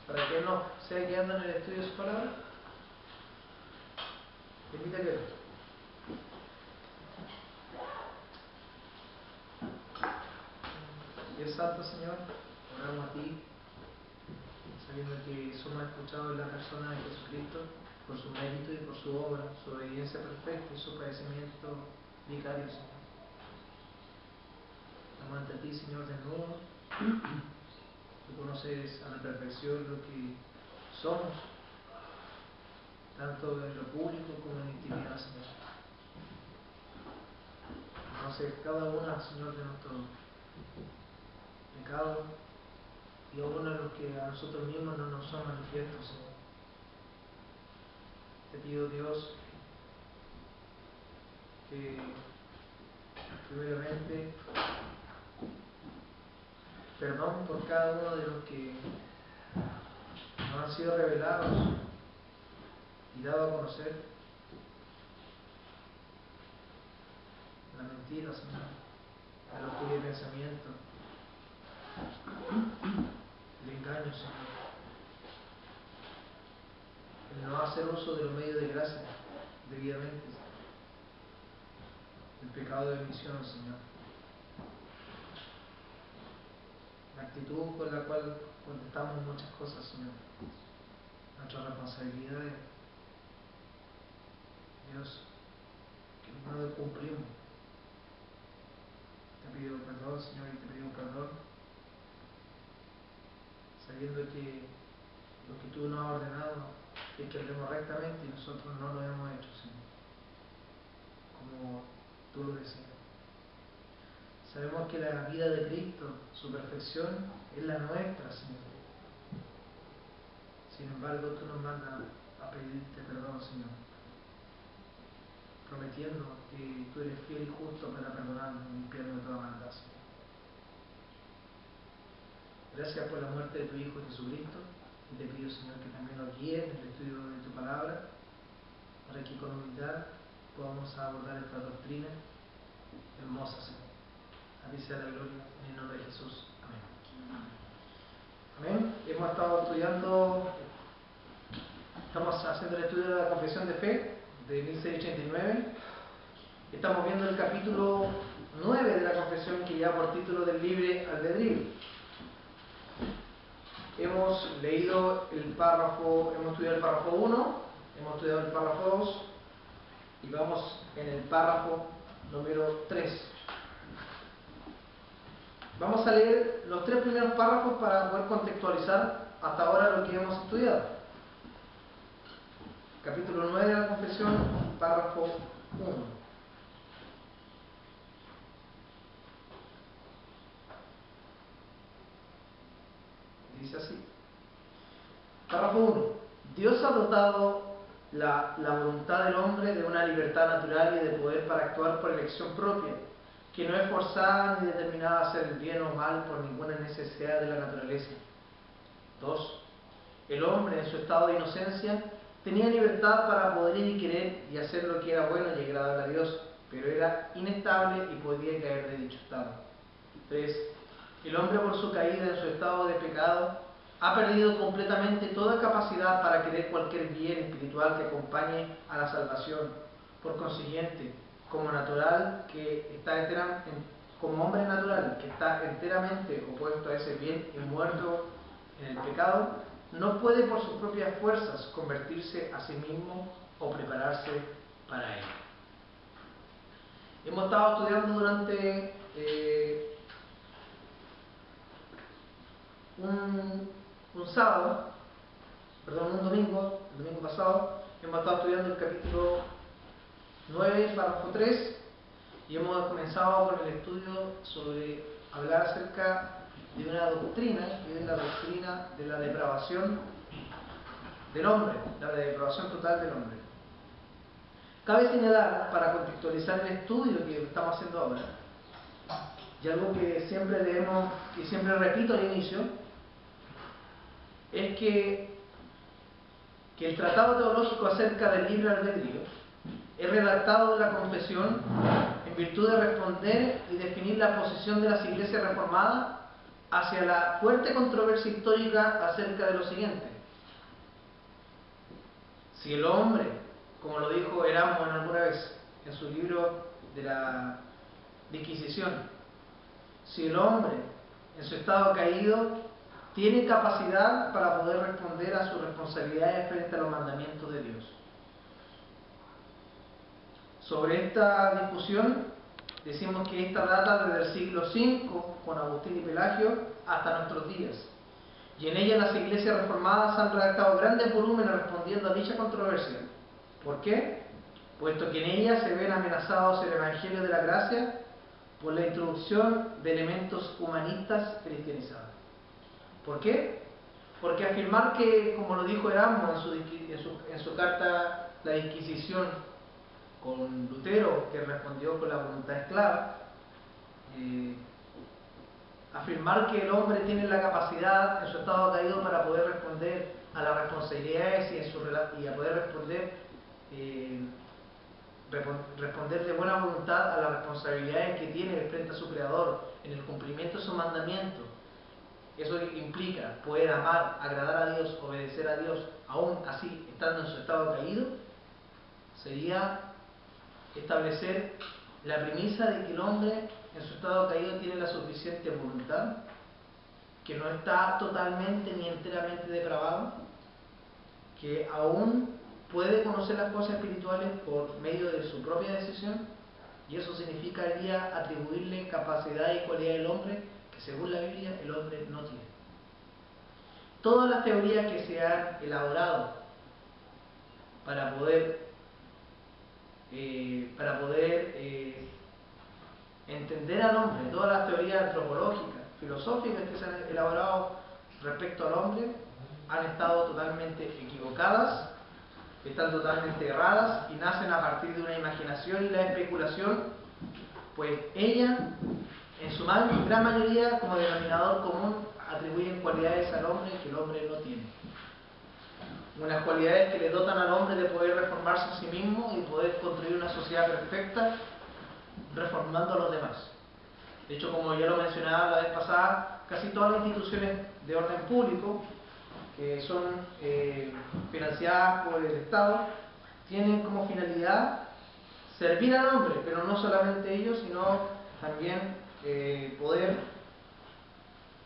para que no sea guiando en el estudio de su palabra. Te invito a que Dios Santo, Señor, oramos a ti, sabiendo que somos escuchados en la persona de Jesucristo por su mérito y por su obra, su obediencia perfecta y su padecimiento vicario, Señor. Estamos ante ti, Señor, desnudos. Tú conoces a la perfección lo que somos, tanto en lo público como en la intimidad, Señor. Conoces cada una, Señor, de nuestros pecados y aún a los que a nosotros mismos no nos son manifiestos, Señor. Te pido, Dios, que primeramente perdón por cada uno de los que nos han sido revelados y dado a conocer la mentira, Señor, la locura y pensamiento, el engaño, Señor, el no hacer uso de los medios de gracia debidamente, el pecado de omisión, Señor, la actitud con la cual contestamos muchas cosas, Señor, nuestras responsabilidades, Dios, que no cumplimos. Te pido perdón, Señor, y te pido perdón, sabiendo que lo que tú nos has ordenado es que hablemos rectamente y nosotros no lo hemos hecho, Señor, como tú lo deseas. Sabemos que la vida de Cristo, su perfección, es la nuestra, Señor. Sin embargo, tú nos mandas a pedirte perdón, Señor, prometiendo que tú eres fiel y justo para perdonarnos y limpiarnos de toda maldad, Señor. Gracias por la muerte de tu Hijo Jesucristo, y te pido, Señor, que también nos guíes en el estudio de tu palabra, para que con humildad podamos abordar esta doctrina hermosa, Señor. A ti sea la gloria, en el nombre de Jesús. Amén. Amén. Hemos estado estudiando, estamos haciendo el estudio de la confesión de fe de 1689. Estamos viendo el capítulo 9 de la confesión, que lleva por título del libre albedrío. Hemos leído el párrafo, hemos estudiado el párrafo 1, hemos estudiado el párrafo 2 y vamos en el párrafo número 3. Vamos a leer los 3 primeros párrafos para poder contextualizar hasta ahora lo que hemos estudiado. Capítulo 9 de la confesión, párrafo 1. Dice así. Párrafo 1. Dios ha dotado la voluntad del hombre de una libertad natural y de poder para actuar por elección propia, que no es forzada ni determinada a hacer el bien o mal por ninguna necesidad de la naturaleza. 2. El hombre, en su estado de inocencia, tenía libertad para poder ir y querer y hacer lo que era bueno y agradable a Dios, pero era inestable y podía caer de dicho estado. 3. El hombre, por su caída en su estado de pecado, ha perdido completamente toda capacidad para querer cualquier bien espiritual que acompañe a la salvación. Por consiguiente, como hombre natural que está enteramente opuesto a ese bien y muerto en el pecado, no puede por sus propias fuerzas convertirse a sí mismo o prepararse para ello. Hemos estado estudiando durante un domingo, el domingo pasado, hemos estado estudiando el capítulo 9, párrafo 3, y hemos comenzado con el estudio sobre hablar acerca de una doctrina, que es la doctrina de la depravación del hombre, la depravación total del hombre. Cabe señalar, para contextualizar el estudio que estamos haciendo ahora, y algo que siempre leemos y siempre repito al inicio, es que el tratado teológico acerca del libre albedrío es redactado en la confesión en virtud de responder y definir la posición de las iglesias reformadas hacia la fuerte controversia histórica acerca de lo siguiente. Si el hombre, como lo dijo Erasmo alguna vez en su libro de la Inquisición, si el hombre en su estado caído tiene capacidad para poder responder a sus responsabilidades frente a los mandamientos de Dios. Sobre esta discusión decimos que esta data desde el siglo V con Agustín y Pelagio hasta nuestros días, y en ella las iglesias reformadas han redactado grandes volúmenes respondiendo a dicha controversia. ¿Por qué? Puesto que en ella se ven amenazados el Evangelio de la Gracia por la introducción de elementos humanistas cristianizados. ¿Por qué? Porque afirmar que, como lo dijo Erasmo en su carta La Inquisición con Lutero, que respondió con la voluntad esclava, afirmar que el hombre tiene la capacidad en su estado caído para poder responder a las responsabilidades y a poder responder de buena voluntad a las responsabilidades que tiene frente a su Creador en el cumplimiento de su mandamiento. Eso implica poder amar, agradar a Dios, obedecer a Dios, aún así estando en su estado caído, sería establecer la premisa de que el hombre en su estado caído tiene la suficiente voluntad, que no está totalmente ni enteramente depravado, que aún puede conocer las cosas espirituales por medio de su propia decisión, y eso significaría atribuirle capacidad y cualidad al hombre que según la Biblia el hombre no tiene. Todas las teorías que se han elaborado para poder entender al hombre, todas las teorías antropológicas, filosóficas que se han elaborado respecto al hombre, han estado totalmente equivocadas, están totalmente erradas y nacen a partir de una imaginación y la especulación, pues ellas, en su gran mayoría, como denominador común, atribuyen cualidades al hombre que el hombre no tiene. Unas cualidades que le dotan al hombre de poder reformarse a sí mismo y poder construir una sociedad perfecta, reformando a los demás. De hecho, como ya lo mencionaba la vez pasada, casi todas las instituciones de orden público que son financiadas por el Estado tienen como finalidad servir al hombre, pero no solamente ellos, sino también poder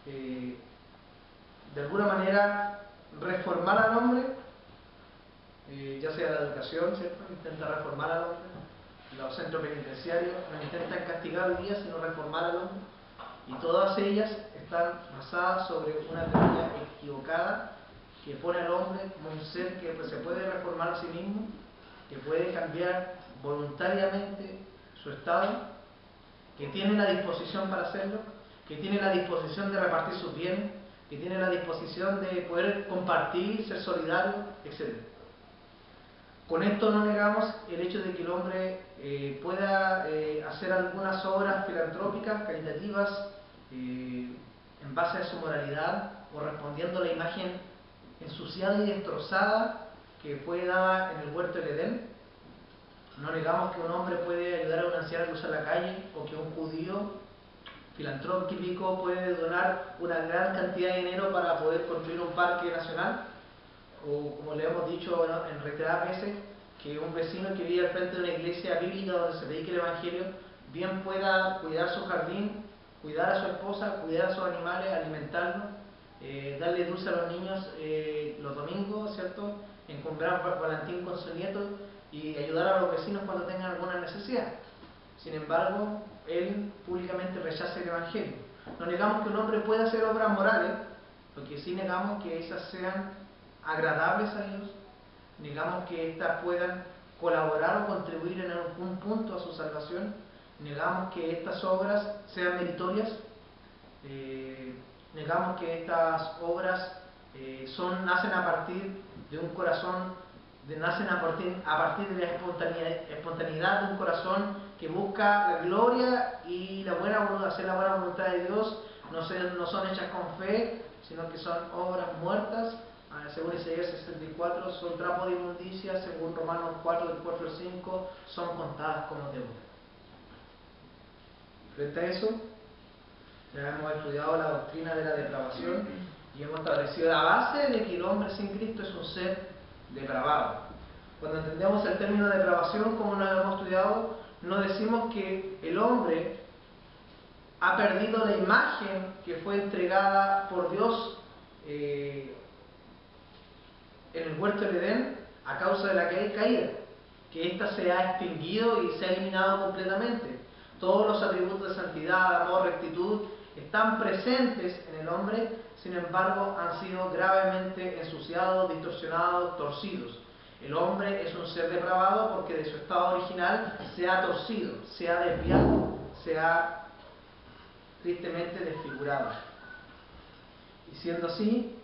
de alguna manera reformar al hombre, ya sea la educación, ¿cierto? Intenta reformar al hombre. Los centros penitenciarios no intentan castigar hoy día, sino reformar al hombre. Y todas ellas están basadas sobre una teoría equivocada que pone al hombre como un ser que se puede reformar a sí mismo, que puede cambiar voluntariamente su estado, que tiene la disposición para hacerlo, que tiene la disposición de repartir sus bienes, que tiene la disposición de poder compartir, ser solidario, etc. Con esto no negamos el hecho de que el hombre pueda hacer algunas obras filantrópicas, caritativas, en base a su moralidad o respondiendo a la imagen ensuciada y destrozada que fue dada en el huerto del Edén. No negamos que un hombre puede ayudar a un anciano a cruzar la calle, o que un judío filantrópico puede donar una gran cantidad de dinero para poder construir un parque nacional, o como le hemos dicho en reiteradas veces, que un vecino que vive al frente de una iglesia bíblica donde se predique el Evangelio bien pueda cuidar su jardín, cuidar a su esposa, cuidar a sus animales, alimentarlos, darle dulce a los niños los domingos, ¿cierto? Encontrar volantín con su nieto y ayudar a los vecinos cuando tengan alguna necesidad. Sin embargo, él públicamente rechaza el Evangelio. No negamos que un hombre pueda hacer obras morales, lo que sí negamos que esas sean agradables a Dios, negamos que éstas puedan colaborar o contribuir en algún punto a su salvación, negamos que estas obras sean meritorias, negamos que estas obras nacen a partir de un corazón, nacen a partir de la espontaneidad de un corazón que busca la gloria y la buena voluntad, hacer la buena voluntad de Dios, no son hechas con fe, sino que son obras muertas. Según Isaías 64, son trapos de inmundicia, según Romanos 4, del 4 al 5, son contadas como deuda. Frente a eso, Ya hemos estudiado la doctrina de la depravación y hemos establecido la base de que el hombre sin Cristo es un ser depravado. Cuando entendemos el término depravación, como lo hemos estudiado, no decimos que el hombre ha perdido la imagen que fue entregada por Dios en el huerto del Edén a causa de la caída, que ésta se ha extinguido y se ha eliminado completamente. Todos los atributos de santidad, amor, rectitud están presentes en el hombre, sin embargo han sido gravemente ensuciados, distorsionados, torcidos. El hombre es un ser depravado porque de su estado original se ha torcido, se ha desviado, se ha tristemente desfigurado. Y siendo así,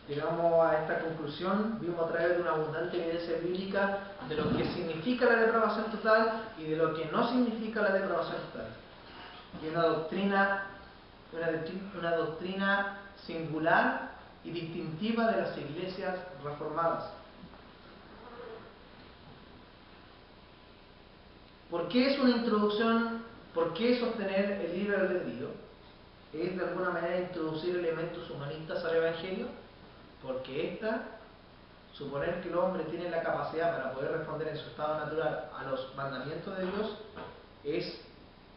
llegamos a esta conclusión, vimos a través de una abundante evidencia bíblica de lo que significa la depravación total y de lo que no significa la depravación total. Y una doctrina singular y distintiva de las iglesias reformadas. ¿Por qué es una introducción? ¿Por qué sostener el libre albedrío? ¿Es de alguna manera introducir elementos humanistas al Evangelio? Porque suponer que el hombre tiene la capacidad para poder responder en su estado natural a los mandamientos de Dios, es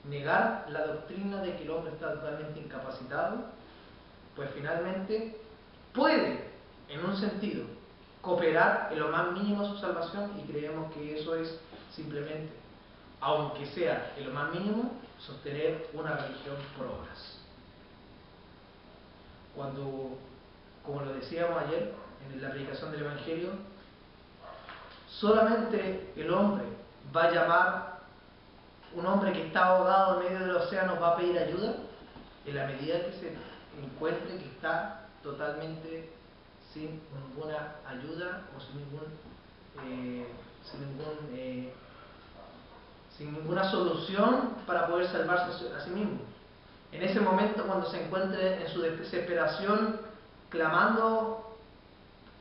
negar la doctrina de que el hombre está totalmente incapacitado, pues finalmente puede, en un sentido, cooperar en lo más mínimo a su salvación, y creemos que eso es simplemente, aunque sea en lo más mínimo, sostener una religión por obras. Cuando, como lo decíamos ayer en la predicación del Evangelio, solamente el hombre va a llamar, un hombre que está ahogado en medio del océano va a pedir ayuda en la medida que se encuentre que está totalmente sin ninguna ayuda o sin ninguna solución para poder salvarse a sí mismo. En ese momento, cuando se encuentre en su desesperación clamando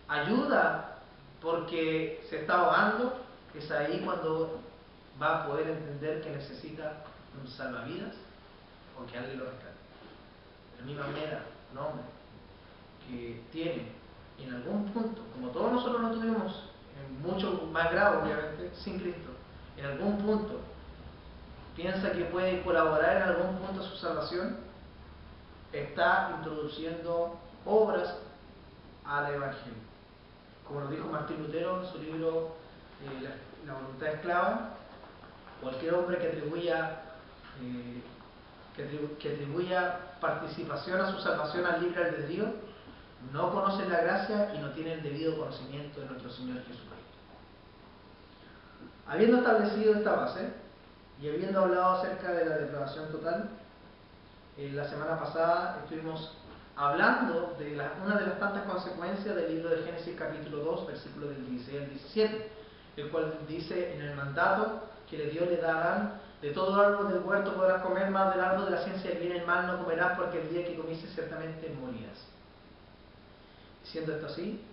ayuda porque se está ahogando, es ahí cuando va a poder entender que necesita un salvavidas o que alguien lo rescate. De la misma manera, un hombre que tiene en algún punto, como todos nosotros lo tuvimos, en mucho más grado obviamente, sin Cristo, en algún punto piensa que puede colaborar en algún punto a su salvación, está introduciendo obras al Evangelio. Como lo dijo Martín Lutero en su libro La voluntad esclava, cualquier hombre que atribuya participación a su salvación al libre albedrío no conoce la gracia y no tiene el debido conocimiento de nuestro Señor Jesucristo. Habiendo establecido esta base y habiendo hablado acerca de la depravación total, la semana pasada estuvimos hablando de una de las tantas consecuencias del libro de Génesis capítulo 2, versículos del 16 al 17, el cual dice: en el mandato que Dios le darán, de todo árbol del huerto podrás comer, más del árbol de la ciencia del bien y el mal no comerás, porque el día que comieses ciertamente morirás. Siendo esto así,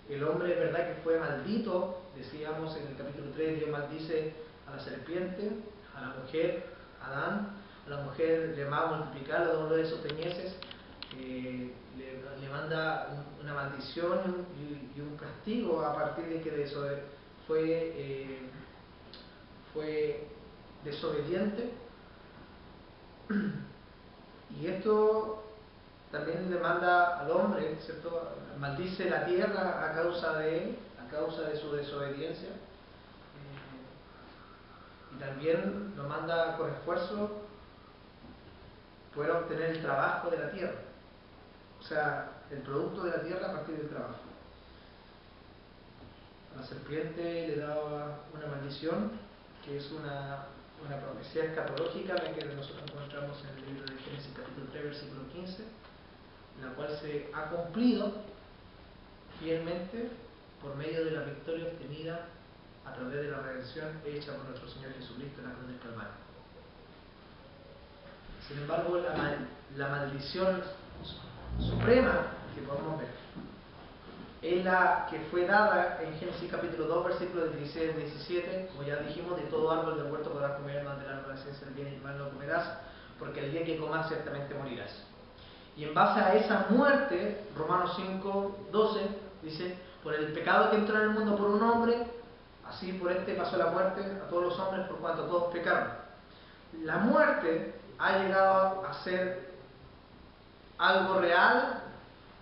el hombre es verdad que fue maldito, decíamos en el capítulo 3, Dios maldice a la serpiente, a la mujer, a Adán, a la mujer le va a multiplicar los dolores de sus peñeces, le manda una maldición y un castigo a partir de que fue desobediente. Y esto también le manda al hombre, ¿cierto? Maldice la tierra a causa de él, a causa de su desobediencia. Y también lo manda con esfuerzo poder obtener el trabajo de la tierra. O sea, el producto de la tierra a partir del trabajo. A la serpiente le daba una maldición, que es una profecía escatológica, la que nosotros encontramos en el libro de Génesis capítulo 3, versículo 15, la cual se ha cumplido fielmente por medio de la victoria obtenida a través de la redención hecha por nuestro Señor Jesucristo en la cruz del Calvario. Sin embargo, la maldición suprema que podemos ver es la que fue dada en Génesis capítulo 2, versículos 16 al 17, como ya dijimos: de todo árbol del huerto podrás comer, más del árbol de la ciencia del bien y del mal no comerás, porque el día que comas ciertamente morirás. Y en base a esa muerte, Romanos 5:12 dice, por el pecado que entró en el mundo por un hombre, así por este pasó la muerte a todos los hombres por cuanto todos pecaron. La muerte ha llegado a ser algo real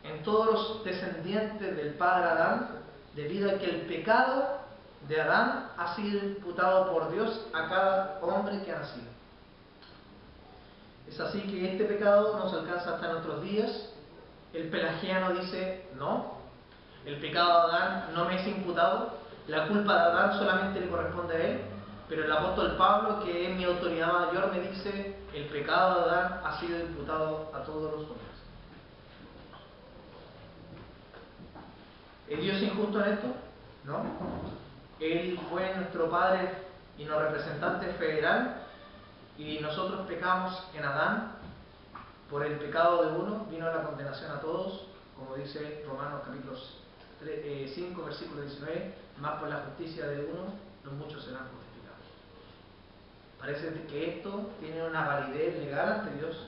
en todos los descendientes del padre Adán, debido a que el pecado de Adán ha sido imputado por Dios a cada hombre que ha nacido. Es así que este pecado nos alcanza hasta nuestros días. El pelagiano dice, no, el pecado de Adán no me es imputado, la culpa de Adán solamente le corresponde a él, pero el apóstol Pablo, que es mi autoridad mayor, me dice, el pecado de Adán ha sido imputado a todos los hombres. ¿Es Dios injusto en esto? No. Él fue nuestro Padre y nuestro representante federal, y nosotros pecamos en Adán. Por el pecado de uno vino la condenación a todos, como dice Romanos capítulo 5, versículo 19, más por la justicia de uno, los muchos serán justificados. Parece que esto tiene una validez legal ante Dios,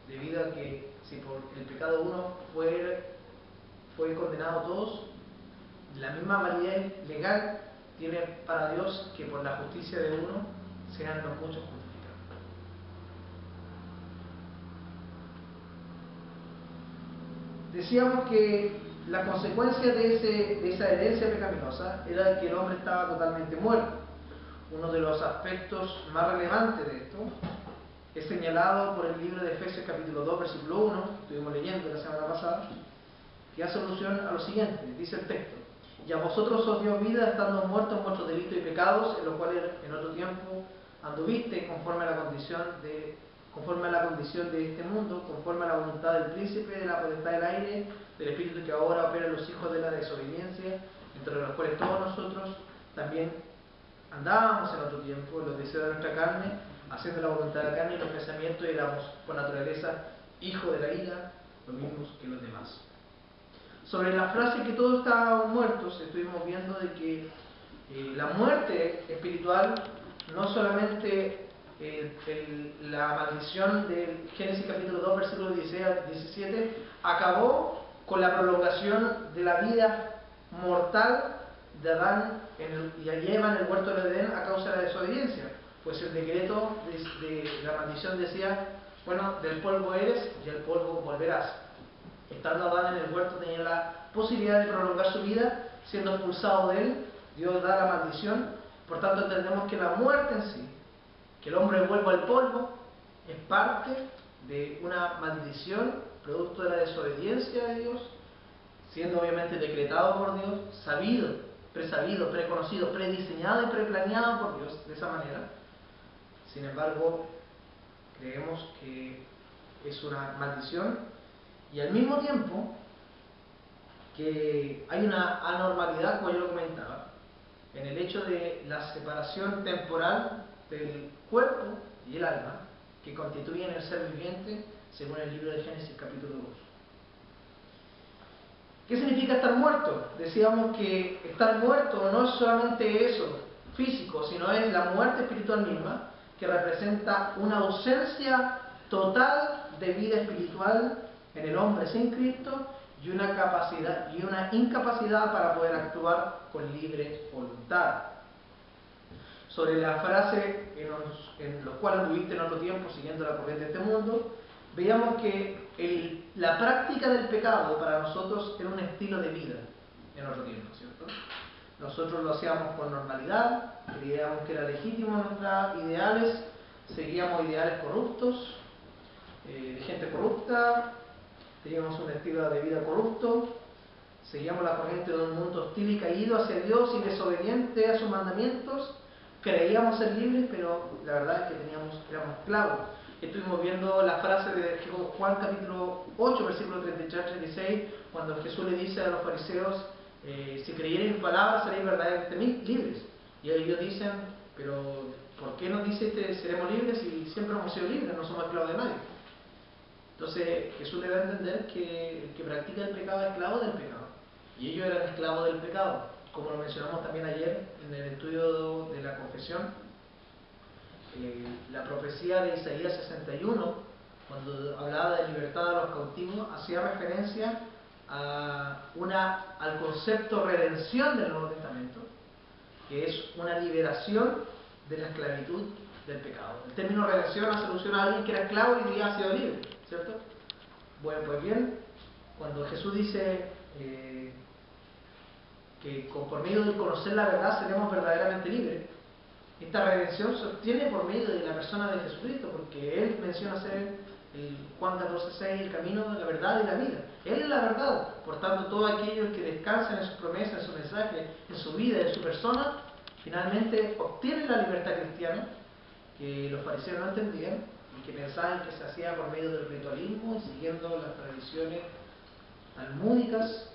debido a que si por el pecado de uno fue condenado a todos, la misma validez legal tiene para Dios que por la justicia de uno sean los muchos justificados. Decíamos que la consecuencia de esa herencia pecaminosa era que el hombre estaba totalmente muerto. Uno de los aspectos más relevantes de esto es señalado por el libro de Efesios capítulo 2, versículo 1, que estuvimos leyendo la semana pasada, que hace alusión a lo siguiente. Dice el texto: y a vosotros os dio vida estando muertos en vuestros delitos y pecados, en los cuales en otro tiempo anduviste conforme a la condición de este mundo, conforme a la voluntad del príncipe de la potestad del aire, del espíritu que ahora opera en los hijos de la desobediencia, entre los cuales todos nosotros también andábamos en otro tiempo, en los deseos de nuestra carne, haciendo la voluntad de la carne y los pensamientos, y éramos por naturaleza hijos de la ira, los mismos que los demás. Sobre la frase que todos estábamos muertos, estuvimos viendo de que la muerte espiritual no solamente la maldición del Génesis capítulo 2, versículo 16 al 17, acabó con la prolongación de la vida mortal de Adán y Eva en el huerto del Edén a causa de la desobediencia. Pues el decreto de la maldición decía, bueno, del polvo eres y al polvo volverás. Estando Adán en el huerto tenía la posibilidad de prolongar su vida, siendo expulsado de él, Dios da la maldición. Por tanto entendemos que la muerte en sí, que el hombre vuelva al polvo, es parte de una maldición, producto de la desobediencia de Dios, siendo obviamente decretado por Dios, sabido, presabido, preconocido, prediseñado y preplaneado por Dios de esa manera. Sin embargo, creemos que es una maldición, y al mismo tiempo que hay una anormalidad, como yo lo comentaba, en el hecho de la separación temporal del cuerpo y el alma que constituyen el ser viviente, según el libro de Génesis capítulo 2. ¿Qué significa estar muerto? Decíamos que estar muerto no es solamente eso físico, sino es la muerte espiritual misma, que representa una ausencia total de vida espiritual en el hombre sin Cristo, y una incapacidad para poder actuar con libre voluntad. Sobre la frase en los cuales viviste en otro tiempo siguiendo la corriente de este mundo, veíamos que la práctica del pecado para nosotros era un estilo de vida en otro tiempo, ¿cierto? Nosotros lo hacíamos con normalidad, creíamos que era legítimo nuestros ideales, seguíamos ideales corruptos, de gente corrupta, teníamos un estilo de vida corrupto, seguíamos la corriente de un mundo hostil y caído hacia Dios y desobediente a sus mandamientos. Creíamos ser libres, pero la verdad es que éramos esclavos. Estuvimos viendo la frase de Juan capítulo 8, versículo 33-36, cuando Jesús le dice a los fariseos, si creyeran en mi palabra seréis verdaderamente libres. Y ellos dicen, pero ¿por qué nos dice seremos libres si siempre hemos sido libres, no somos esclavos de nadie? Entonces Jesús le da a entender que el que practica el pecado es esclavo del pecado. Y ellos eran esclavos del pecado, como lo mencionamos también ayer en el estudio de la confesión. La profecía de Isaías 61 cuando hablaba de libertad a los cautivos, hacía referencia al concepto redención del Nuevo Testamento, que es una liberación de la esclavitud del pecado. El término redención hace alusión a alguien que era esclavo y hoy día ha sido libre, ¿cierto? Bueno, pues bien, cuando Jesús dice que por medio de conocer la verdad seremos verdaderamente libres, esta redención se obtiene por medio de la persona de Jesucristo, porque Él menciona ser el Juan 14:6, el camino, la verdad y la vida. Él es la verdad. Por tanto, todos aquellos que descansan en sus promesas, en su mensaje, en su vida, en su persona, finalmente obtienen la libertad cristiana que los fariseos no entendían y que pensaban que se hacía por medio del ritualismo y siguiendo las tradiciones talmúdicas.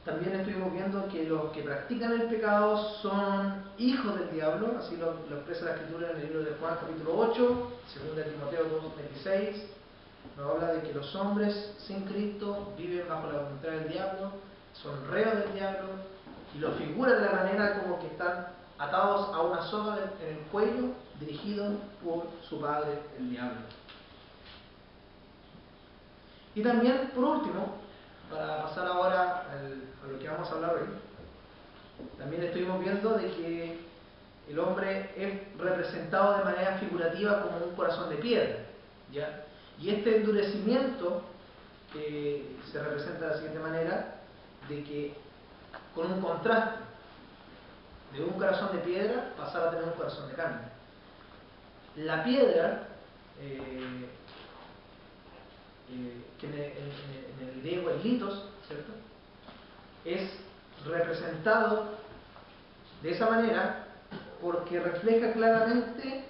También estuvimos viendo que los que practican el pecado son hijos del diablo, así lo expresa la Escritura en el libro de Juan capítulo 8, 2 Timoteo 2:26, nos habla de que los hombres sin Cristo viven bajo la voluntad del diablo, son reos del diablo, y lo figura de la manera como que están atados a una soga en el cuello, dirigidos por su padre, el diablo. Y también, por último, para pasar ahora a lo que vamos a hablar hoy, también estuvimos viendo de que el hombre es representado de manera figurativa como un corazón de piedra, ¿ya? Y este endurecimiento se representa de la siguiente manera, de que con un contraste de un corazón de piedra pasar a tener un corazón de carne. La piedra, que en el griego es litos, ¿cierto?, es representado de esa manera porque refleja claramente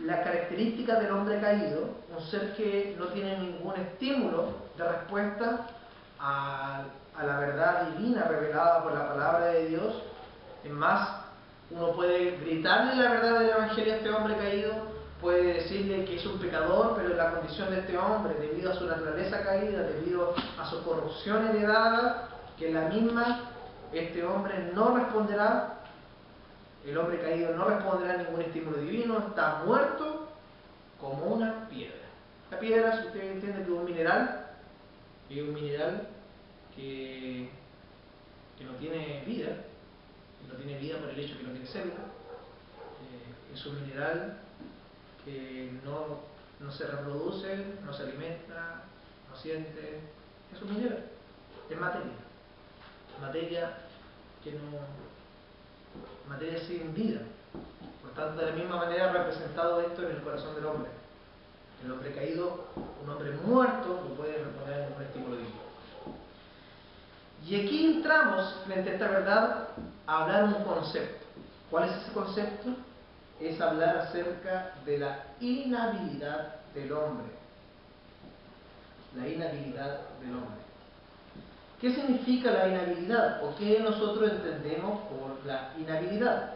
la característica del hombre caído, un ser que no tiene ningún estímulo de respuesta a la verdad divina revelada por la palabra de Dios. Es más, uno puede gritarle la verdad del Evangelio a este hombre caído, puede decirle que es un pecador, pero la condición de este hombre, debido a su naturaleza caída, debido a su corrupción heredada, que en la misma este hombre no responderá, el hombre caído no responderá a ningún estímulo divino, está muerto como una piedra. La piedra, si usted entiende que es un mineral que no tiene vida, no tiene vida por el hecho que no tiene célula, es un mineral que no se reproduce, no se alimenta, no siente, es un mineral, es materia materia sin vida. Por tanto, de la misma manera representado esto en el corazón del hombre. El hombre caído, un hombre muerto, no puede responder a ningún estímulo divino. Y aquí entramos, frente a esta verdad, a hablar un concepto. ¿Cuál es ese concepto? Es hablar acerca de la inhabilidad del hombre. La inhabilidad del hombre. ¿Qué significa la inhabilidad? ¿O qué nosotros entendemos por la inhabilidad?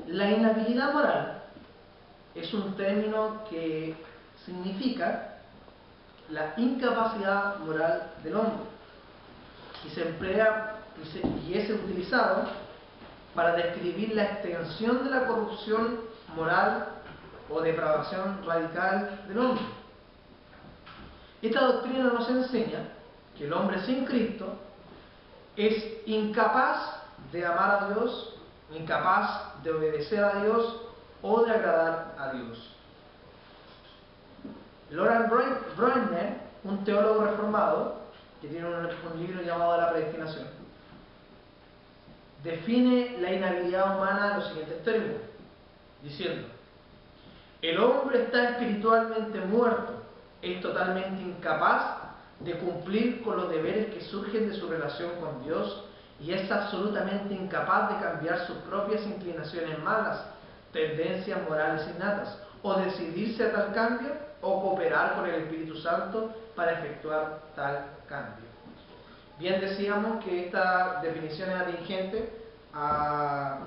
La inhabilidad moral es un término que significa la incapacidad moral del hombre y se emplea y es utilizado para describir la extensión de la corrupción moral o depravación radical del hombre. Esta doctrina nos enseña que el hombre sin Cristo es incapaz de amar a Dios, incapaz de obedecer a Dios o de agradar a Dios. Loran Broiner, un teólogo reformado, que tiene un libro llamado La predestinación, define la inhabilidad humana en los siguientes términos, diciendo: el hombre está espiritualmente muerto, es totalmente incapaz de cumplir con los deberes que surgen de su relación con Dios y es absolutamente incapaz de cambiar sus propias inclinaciones malas, tendencias morales innatas, o decidirse a tal cambio o cooperar con el Espíritu Santo para efectuar tal cambio. Bien, decíamos que esta definición es atingente a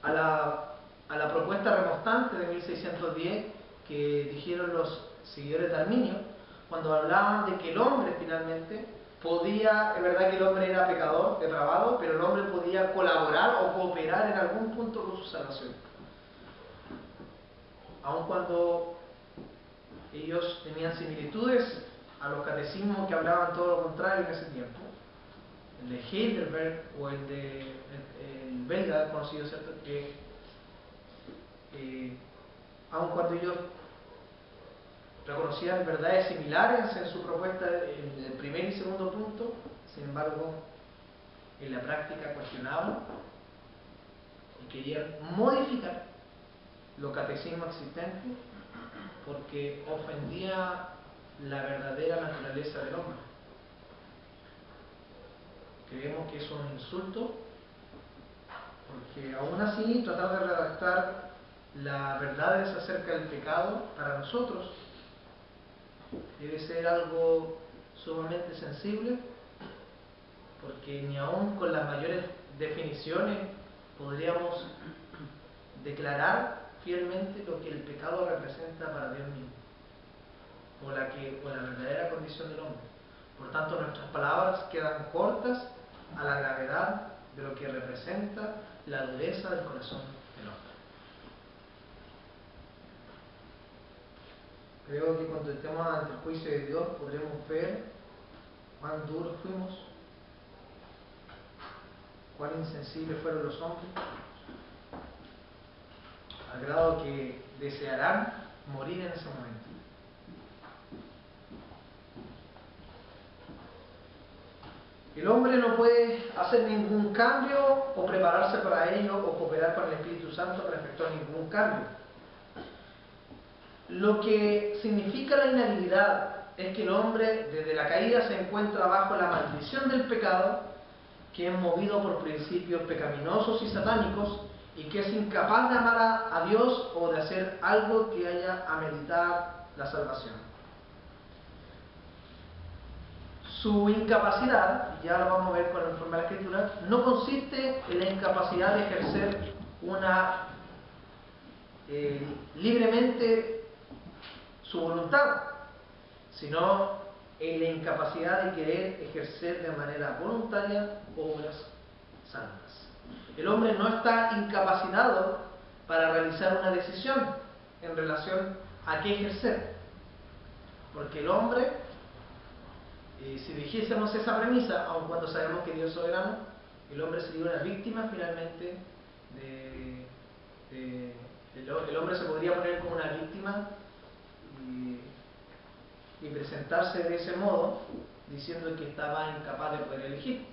la propuesta remostante de 1610 que dijeron los seguidores de Arminio, cuando hablaban de que el hombre finalmente es verdad que el hombre era pecador, depravado, pero el hombre podía colaborar o cooperar en algún punto con su salvación. Aun cuando ellos tenían similitudes a los catecismos que hablaban todo lo contrario en ese tiempo, el de Heidelberg o el belga conocido, ¿cierto? Que aun cuando ellos reconocían verdades similares en su propuesta en el primer y segundo punto, sin embargo, en la práctica cuestionaban y querían modificar los catecismos existentes porque ofendía la verdadera naturaleza del hombre. Creemos que es un insulto, porque aún así tratar de redactar las verdades acerca del pecado para nosotros debe ser algo sumamente sensible, porque ni aún con las mayores definiciones podríamos declarar fielmente lo que el pecado representa para Dios mismo, o la verdadera condición del hombre. Por tanto, nuestras palabras quedan cortas a la gravedad de lo que representa la dureza del corazón del hombre. Creo que cuando estemos ante el juicio de Dios podremos ver cuán duros fuimos, cuán insensibles fueron los hombres, al grado que desearán morir en ese momento. El hombre no puede hacer ningún cambio o prepararse para ello o cooperar con el Espíritu Santo para efectuar ningún cambio. Lo que significa la inhabilidad es que el hombre desde la caída se encuentra bajo la maldición del pecado, que es movido por principios pecaminosos y satánicos y que es incapaz de amar a Dios o de hacer algo que haya a meditar la salvación. Su incapacidad, ya lo vamos a ver con el informe de la Escritura, no consiste en la incapacidad de ejercer libremente su voluntad, sino en la incapacidad de querer ejercer de manera voluntaria obras santas. El hombre no está incapacitado para realizar una decisión en relación a qué ejercer, porque el hombre, si dijésemos esa premisa, aun cuando sabemos que Dios es soberano, el hombre sería una víctima finalmente el hombre se podría poner como una víctima y presentarse de ese modo diciendo que estaba incapaz de poder elegir,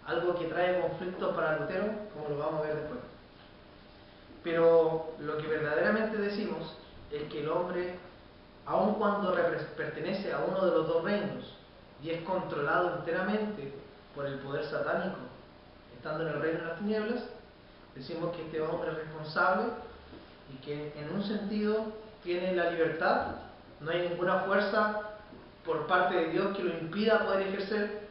algo que trae conflictos para Lutero, como lo vamos a ver después. Pero lo que verdaderamente decimos es que el hombre, aun cuando pertenece a uno de los dos reinos y es controlado enteramente por el poder satánico, estando en el reino de las tinieblas, decimos que este hombre es responsable y que en un sentido tiene la libertad, no hay ninguna fuerza por parte de Dios que lo impida poder ejercer,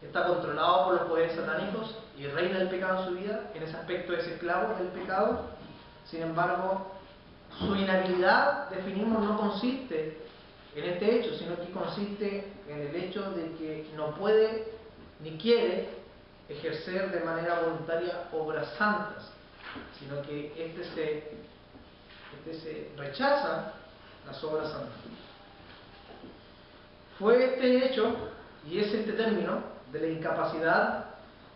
está controlado por los poderes satánicos y reina el pecado en su vida, en ese aspecto es esclavo del pecado. Sin embargo, su inhabilidad, definimos, no consiste en este hecho, sino que consiste en el hecho de que no puede ni quiere ejercer de manera voluntaria obras santas, sino que se rechaza las obras santas. Fue este hecho, y es este término, de la incapacidad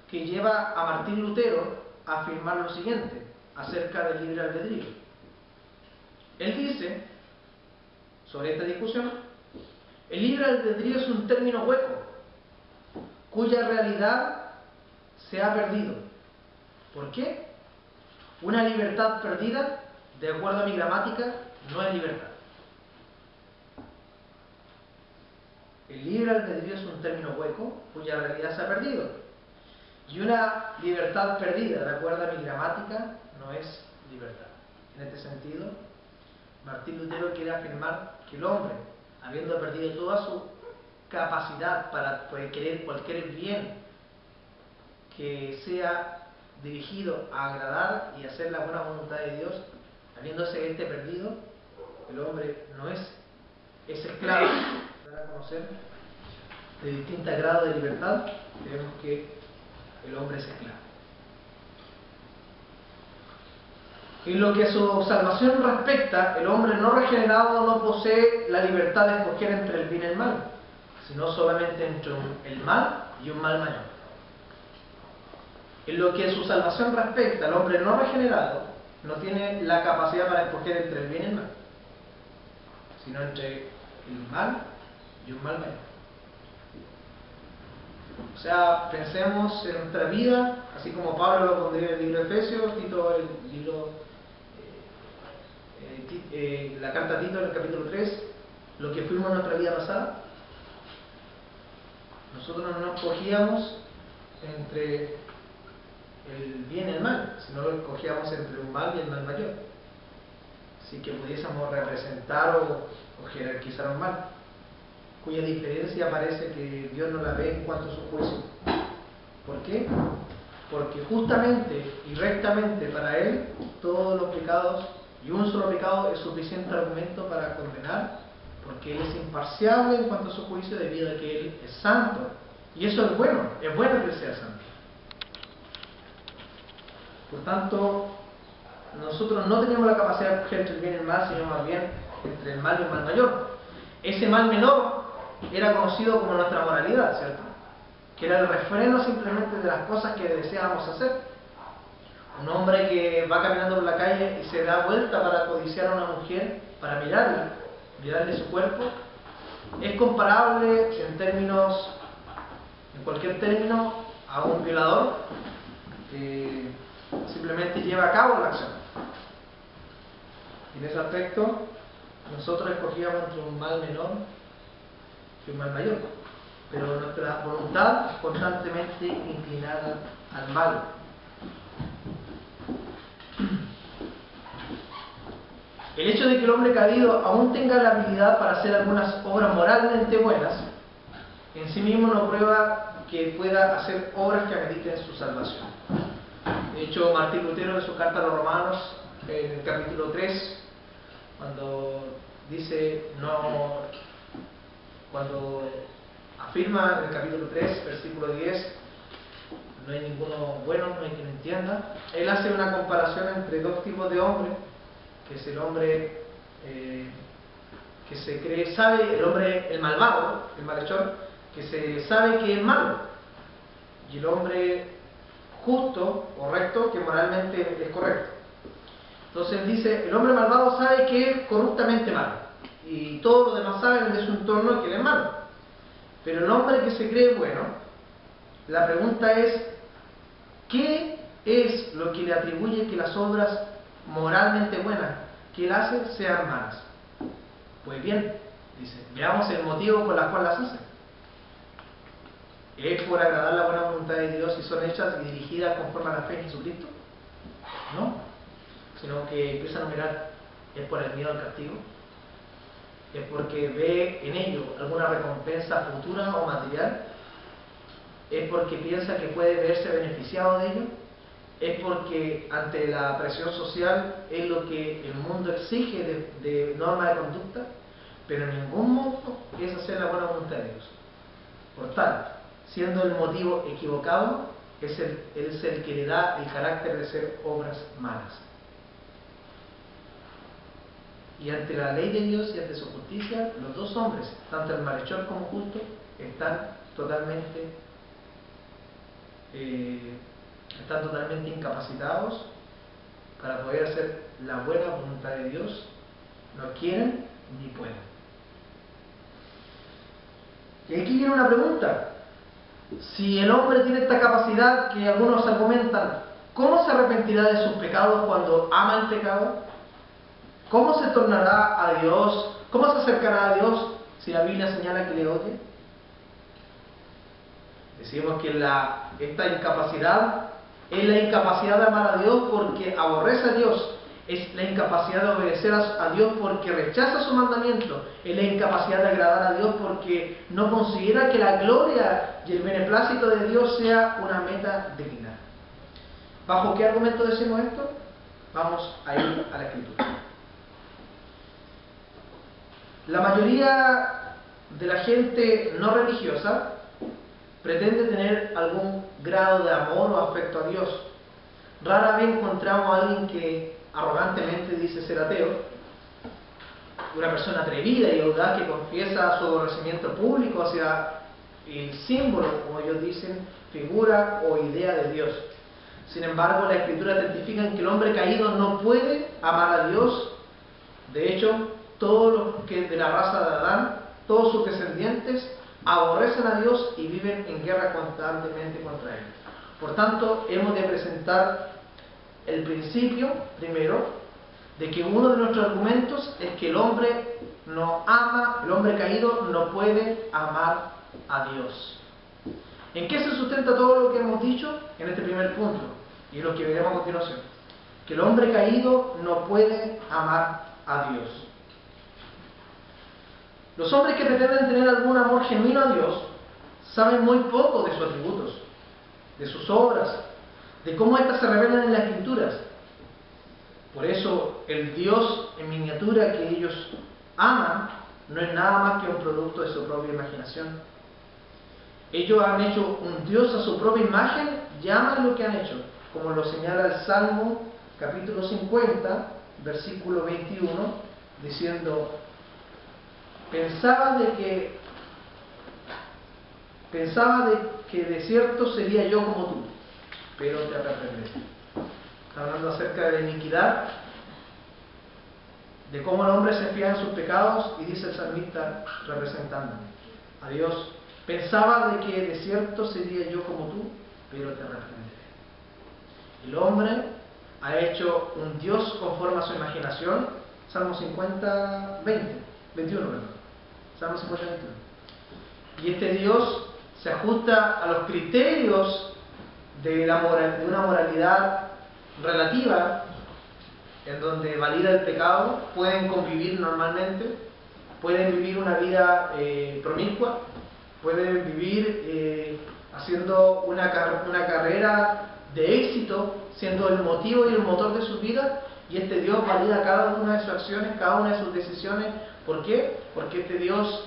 que lleva a Martín Lutero a afirmar lo siguiente acerca del libre albedrío. Él dice, sobre esta discusión, el libre albedrío es un término hueco, cuya realidad se ha perdido. ¿Por qué? Una libertad perdida, de acuerdo a mi gramática, no es libertad. El libre albedrío es un término hueco, cuya realidad se ha perdido. Y una libertad perdida, de acuerdo a mi gramática, no es libertad. En este sentido, Martín Lutero quiere afirmar que el hombre, habiendo perdido toda su capacidad para querer cualquier bien que sea dirigido a agradar y hacer la buena voluntad de Dios, habiéndose perdido, el hombre no es esclavo. Para conocer de distintos grados de libertad, tenemos que el hombre es esclavo. En lo que a su salvación respecta, el hombre no regenerado no posee la libertad de escoger entre el bien y el mal, sino solamente entre el mal y un mal mayor. En lo que a su salvación respecta, el hombre no regenerado no tiene la capacidad para escoger entre el bien y el mal, sino entre el mal y un mal mayor. O sea, pensemos en nuestra vida, así como Pablo lo pondría en el libro de Efesios, Tito el libro, la carta a Tito en el capítulo 3, lo que fuimos en nuestra vida pasada. Nosotros no nos cogíamos entre el bien y el mal, sino lo cogíamos entre un mal y el mal mayor. Así que pudiésemos representar o jerarquizar un mal, cuya diferencia parece que Dios no la ve en cuanto a su juicio. ¿Por qué? Porque justamente y rectamente para Él todos los pecados y un solo pecado es suficiente argumento para condenar, porque Él es imparcial en cuanto a su juicio debido a que Él es santo. Y eso es bueno que Él sea santo. Por tanto, nosotros no tenemos la capacidad de escoger entre el bien y el mal, sino más bien entre el mal y el mal mayor. Ese mal menor era conocido como nuestra moralidad, ¿cierto? Que era el refreno simplemente de las cosas que deseábamos hacer. Un hombre que va caminando por la calle y se da vuelta para codiciar a una mujer, para mirarle su cuerpo, es comparable en cualquier término, a un violador que simplemente lleva a cabo la acción. Y en ese aspecto, nosotros escogíamos entre un mal menor y un mal mayor, pero nuestra voluntad es constantemente inclinada al mal. El hecho de que el hombre caído aún tenga la habilidad para hacer algunas obras moralmente buenas, en sí mismo no prueba que pueda hacer obras que ameriten su salvación. De hecho, Martín Lutero en su carta a los Romanos, en el capítulo 3, cuando afirma en el capítulo 3, versículo 10, no hay ninguno bueno, no hay quien entienda, él hace una comparación entre dos tipos de hombres, que es el hombre que se cree, sabe, el malvado, el malhechor, que se sabe que es malo, y el hombre justo o recto, que moralmente es correcto. Entonces dice, el hombre malvado sabe que es corruptamente malo, y todos los demás saben de su entorno que él es malo. Pero el hombre que se cree bueno, la pregunta es, ¿qué es lo que le atribuye que las obras moralmente buenas que él hace sean malas? Pues bien, dice, veamos el motivo por el cual las hace. ¿Es por agradar la buena voluntad de Dios y son hechas y dirigidas conforme a la fe en Jesucristo? No, sino que empieza a mirar, ¿es por el miedo al castigo? ¿Es porque ve en ello alguna recompensa futura o material? ¿Es porque piensa que puede verse beneficiado de ello? ¿Es porque ante la presión social es lo que el mundo exige de norma de conducta? Pero en ningún modo es hacer la buena voluntad de Dios. Por tal, siendo el motivo equivocado, es el que le da el carácter de ser obras malas. Y ante la ley de Dios y ante su justicia, los dos hombres, tanto el malhechor como justo, están totalmente incapacitados para poder hacer la buena voluntad de Dios. No quieren ni pueden. Y aquí viene una pregunta. Si el hombre tiene esta capacidad que algunos argumentan, ¿cómo se arrepentirá de sus pecados cuando ama el pecado? ¿Cómo se tornará a Dios? ¿Cómo se acercará a Dios si la Biblia señala que le odie? Decimos que esta incapacidad es la incapacidad de amar a Dios porque aborrece a Dios, es la incapacidad de obedecer a Dios porque rechaza su mandamiento, es la incapacidad de agradar a Dios porque no considera que la gloria y el beneplácito de Dios sea una meta digna. ¿Bajo qué argumento decimos esto? Vamos a ir a la Escritura. La mayoría de la gente no religiosa pretende tener algún grado de amor o afecto a Dios. Rara vez encontramos a alguien que arrogantemente dice ser ateo, una persona atrevida y audaz que confiesa su aborrecimiento público hacia el símbolo, como ellos dicen, figura o idea de Dios. Sin embargo, la Escritura testifica que el hombre caído no puede amar a Dios. De hecho, todos los que de la raza de Adán, todos sus descendientes, aborrecen a Dios y viven en guerra constantemente contra Él. Por tanto, hemos de presentar el principio, primero, de que uno de nuestros argumentos es que el hombre no ama, el hombre caído no puede amar a Dios. ¿En qué se sustenta todo lo que hemos dicho? En este primer punto, y lo que veremos a continuación. Que el hombre caído no puede amar a Dios. Los hombres que pretenden tener algún amor genuino a Dios saben muy poco de sus atributos, de sus obras, de cómo éstas se revelan en las Escrituras. Por eso, el Dios en miniatura que ellos aman no es nada más que un producto de su propia imaginación. Ellos han hecho un Dios a su propia imagen y aman lo que han hecho, como lo señala el Salmo capítulo 50, versículo 21, diciendo: Pensaba de que de cierto sería yo como tú, pero te reprenderé. Está hablando acerca de la iniquidad, de cómo el hombre se fía en sus pecados, y dice el salmista representándome a Dios: pensaba de que de cierto sería yo como tú, pero te reprenderé. El hombre ha hecho un Dios conforme a su imaginación. Salmo 50, 21, perdón. Salmo 50, 21. Y este Dios se ajusta a los criterios de una moralidad relativa, en donde valida el pecado, pueden convivir normalmente, pueden vivir una vida promiscua, pueden vivir haciendo una carrera de éxito, siendo el motivo y el motor de sus vidas, y este Dios valida cada una de sus acciones, cada una de sus decisiones. ¿Por qué? Porque este Dios,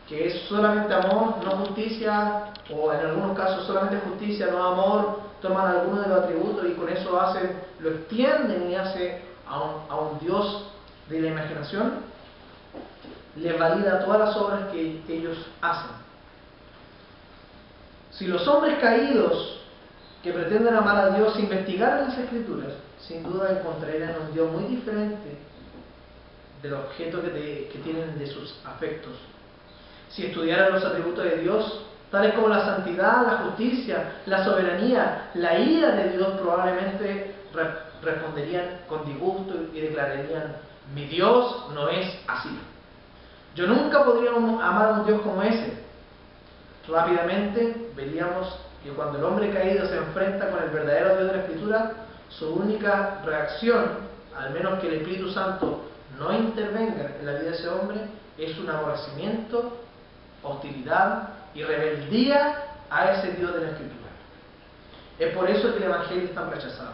que es solamente amor, no justicia, o en algunos casos solamente justicia, no amor, toman algunos de los atributos y con eso lo extienden y hace a un Dios de la imaginación, le valida todas las obras que ellos hacen. Si los hombres caídos que pretenden amar a Dios investigaran las Escrituras, sin duda encontrarían un Dios muy diferente del objeto que tienen de sus afectos. Si estudiaran los atributos de Dios, tales como la santidad, la justicia, la soberanía, la ira de Dios, probablemente responderían con disgusto y declararían: mi Dios no es así. Yo nunca podría amar a un Dios como ese. Rápidamente veríamos que cuando el hombre caído se enfrenta con el verdadero Dios de la Escritura, su única reacción, al menos que el Espíritu Santo no intervenga en la vida de ese hombre, es un aborrecimiento, hostilidad y rebeldía a ese Dios de la Escritura. Es por eso que el Evangelio es tan rechazado.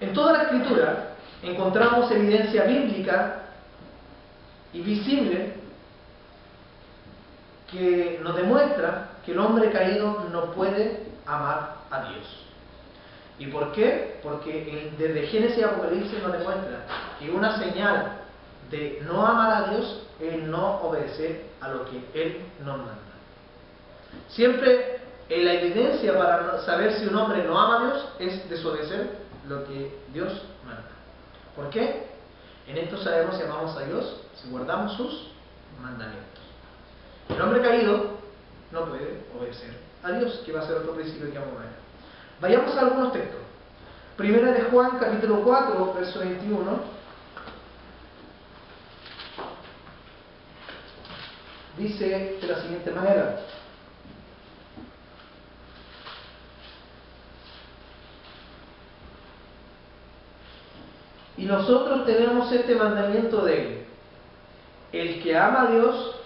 En toda la Escritura encontramos evidencia bíblica y visible que nos demuestra que el hombre caído no puede amar a Dios. ¿Y por qué? Porque desde Génesis y Apocalipsis nos demuestra que una señal de no amar a Dios es no obedecer a lo que Él nos manda. Siempre la evidencia para saber si un hombre no ama a Dios es desobedecer lo que Dios manda. ¿Por qué? En esto sabemos si amamos a Dios, si guardamos sus mandamientos. El hombre caído no puede obedecer a Dios, que va a ser otro principio que vamos a ver. Vayamos a algunos textos. Primera de Juan, capítulo 4, verso 21. Dice de la siguiente manera: y nosotros tenemos este mandamiento de Él: el que ama a Dios,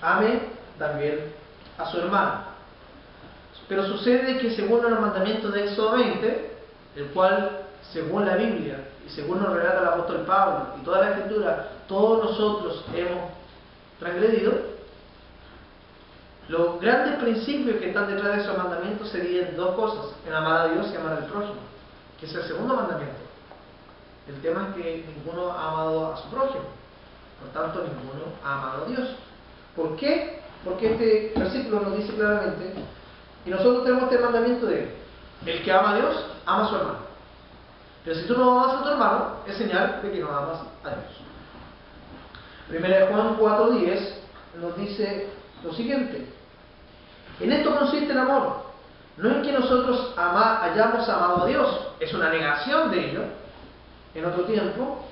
ame también a su hermano. Pero sucede que según el mandamiento de Éxodo 20, el cual según la Biblia y según nos relata el apóstol Pablo y toda la Escritura, todos nosotros hemos transgredido, los grandes principios que están detrás de esos mandamientos serían dos cosas: en amar a Dios y amar al prójimo, que es el segundo mandamiento. El tema es que ninguno ha amado a su prójimo, por tanto ninguno ha amado a Dios. ¿Por qué? Porque este versículo nos dice claramente, y nosotros tenemos este mandamiento de él: el que ama a Dios, ama a su hermano. Pero si tú no amas a tu hermano, es señal de que no amas a Dios. Primera de Juan 4:10 nos dice lo siguiente: en esto consiste el amor, no en que nosotros hayamos amado a Dios, es una negación de ello en otro tiempo,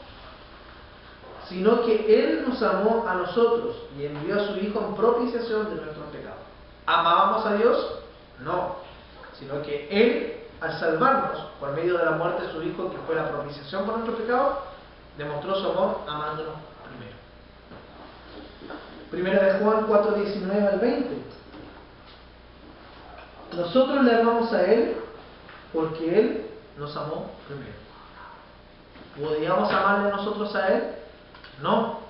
sino que Él nos amó a nosotros y envió a su Hijo en propiciación de nuestros pecados. ¿Amábamos a Dios? No, sino que Él, al salvarnos por medio de la muerte de su Hijo, que fue la propiciación por nuestros pecados, demostró su amor amándonos primero. Primera de Juan 4:19 al 20. Nosotros le amamos a Él porque Él nos amó primero. ¿Podíamos amarle nosotros a Él? No.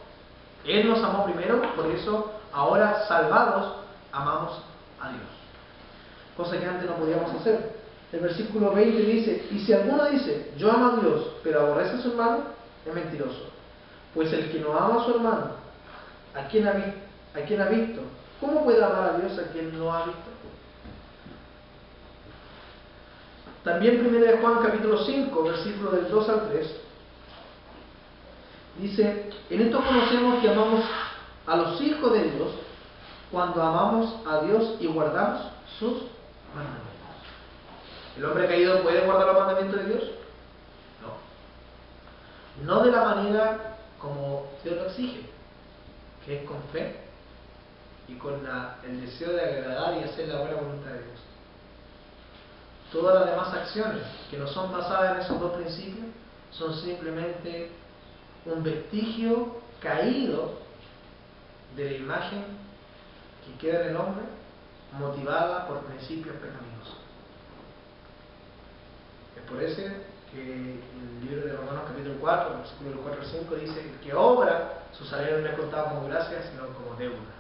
Él nos amó primero, por eso ahora salvados amamos a Dios. Cosa que antes no podíamos hacer. El versículo 20 dice: y si alguno dice, yo amo a Dios, pero aborrece a su hermano, es mentiroso. Pues el que no ama a su hermano, ¿a quien ha visto? ¿Cómo puede amar a Dios a quien no ha visto? También 1 de Juan capítulo 5, versículos del 2 al 3, dice: en esto conocemos que amamos a los hijos de Dios, cuando amamos a Dios y guardamos sus mandamientos. ¿El hombre caído puede guardar los mandamientos de Dios? No. No de la manera como Dios lo exige, que es con fe y con el deseo de agradar y hacer la buena voluntad de Dios. Todas las demás acciones que no son basadas en esos dos principios son simplemente un vestigio caído de la imagen que queda en el hombre, motivada por principios pecaminosos. Es por eso que en el libro de Romanos capítulo 4, versículo del 4 al 5 dice: el que obra, su salario no es contado como gracia, sino como deuda.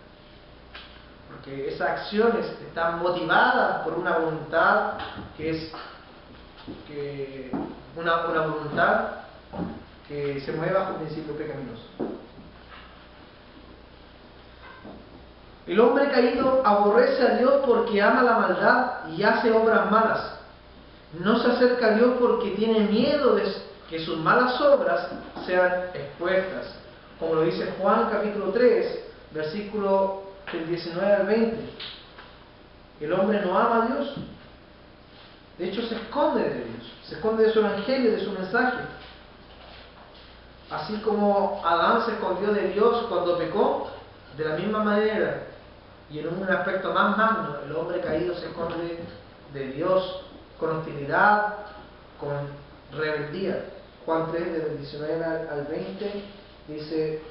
Porque esas acciones están motivadas por una voluntad que es una voluntad que se mueve bajo principios pecaminosos. El hombre caído aborrece a Dios porque ama la maldad y hace obras malas. No se acerca a Dios porque tiene miedo de que sus malas obras sean expuestas. Como lo dice Juan capítulo 3, versículo del 19 al 20. El hombre no ama a Dios. De hecho, se esconde de Dios. Se esconde de su evangelio, de su mensaje. Así como Adán se escondió de Dios cuando pecó, de la misma manera, y en un aspecto más magno, el hombre caído se esconde de Dios con hostilidad, con rebeldía. Juan 3, desde el 19 al 20, dice: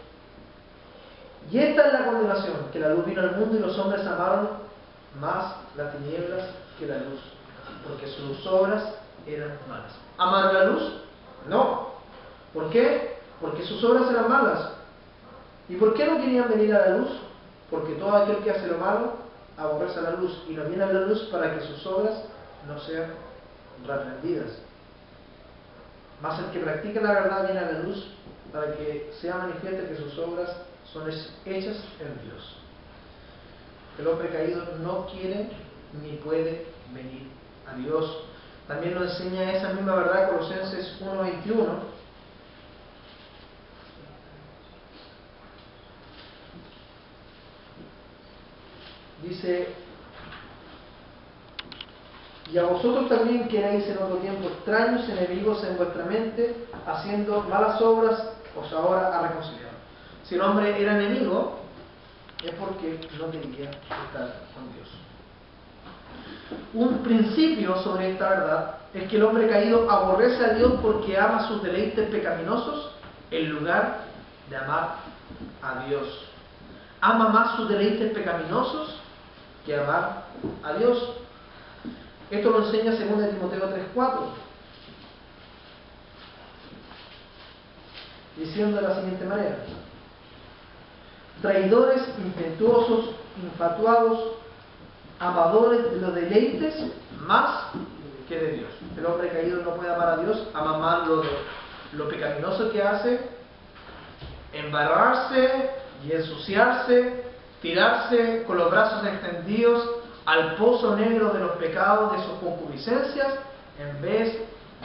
y esta es la condenación, que la luz vino al mundo y los hombres amaron más las tinieblas que la luz, porque sus obras eran malas. ¿Amaron la luz? No. ¿Por qué? Porque sus obras eran malas. ¿Y por qué no querían venir a la luz? Porque todo aquel que hace lo malo aborrece a la luz y no viene a la luz para que sus obras no sean reprendidas. Mas el que practica la verdad viene a la luz para que sea manifiesta que sus obras son hechas en Dios. El hombre caído no quiere ni puede venir a Dios. También nos enseña esa misma verdad Colosenses 1:21. Dice: y a vosotros también que erais en otro tiempo extraños, enemigos en vuestra mente, haciendo malas obras, os ahora ha reconciliado. Si el hombre era enemigo, es porque no quería estar con Dios. Un principio sobre esta verdad es que el hombre caído aborrece a Dios porque ama sus deleites pecaminosos en lugar de amar a Dios. Ama más sus deleites pecaminosos que amar a Dios. Esto lo enseña 2 Timoteo 3:4. diciendo de la siguiente manera: traidores, impetuosos, infatuados, amadores de los deleites más que de Dios. El hombre caído no puede amar a Dios, ama más lo pecaminoso que hace, embarrarse y ensuciarse, tirarse con los brazos extendidos al pozo negro de los pecados de sus concupiscencias, en vez